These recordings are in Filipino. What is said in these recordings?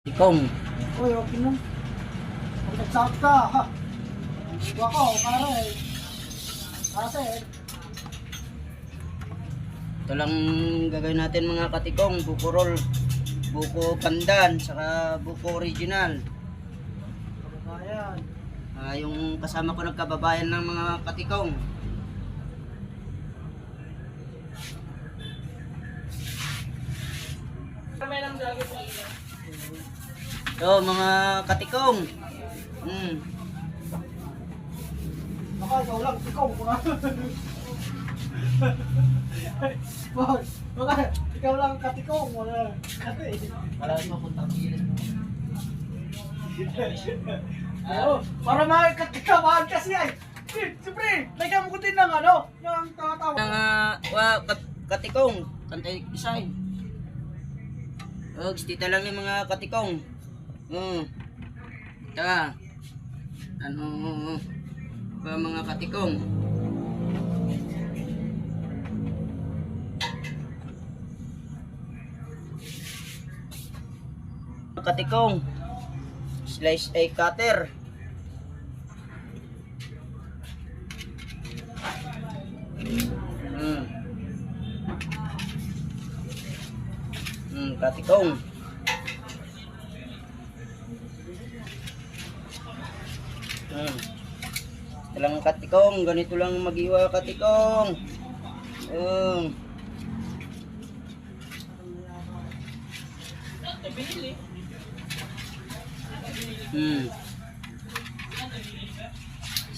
Ikong. Uy, okay mo. Pag nagsabi ka, ha? Iwa ko, pare. Kasi, Ito lang gagawin natin mga katikong. Buko roll, buko pandan, saka buko original. ayan. Yung kasama ko nagkababayan ng mga katikong. Ito mga katikong. Baka ikaw lang, ikaw ko na. Baka ikaw lang katikong, wala. Kati. Wala mo puntang kilis. Para makikatikabahan kasi ay. Siyempre, lagyan mo ko din ng ano, ng tatawa. Katikong, kantay isay. Gustita lang yung mga katikong. Ita. Ano ba mga katikong? Katikong. Slice ay cutter. Katikong. Ito lang katikong, ganito lang mag-iwa katikong.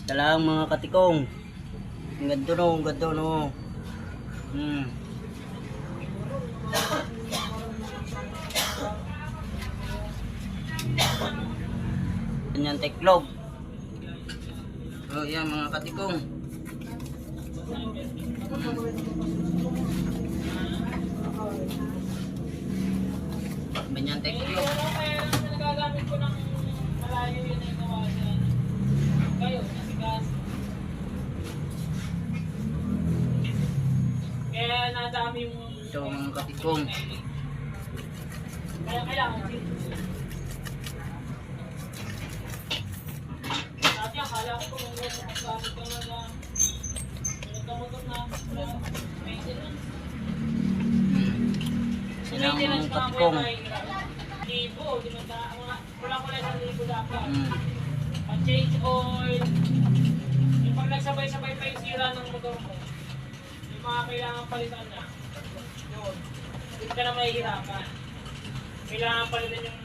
Ito lang mga katikong. Ang ganda no, ang ganda no. Ganyan teklog. Yan mga katikong. Ganyan teklog. Nagagamit ko ng malayo yun ay kawasan. Kayo, nasigas. Kaya nadami yung... Ito mga katikong. Kaya kailangan din. Dati akala ko kung mga gamit ka na nagkamotor na maintenance. Sila ang mga Maintenance pa ako katikong. may libo. Wala ng libo dapat. Change oil. Yung pag nagsabay-sabay pa yung sira ng motor mo, yung mga kailangan palitan na, yun. Hindi ka na mahihirapan. Kailangan palitan yung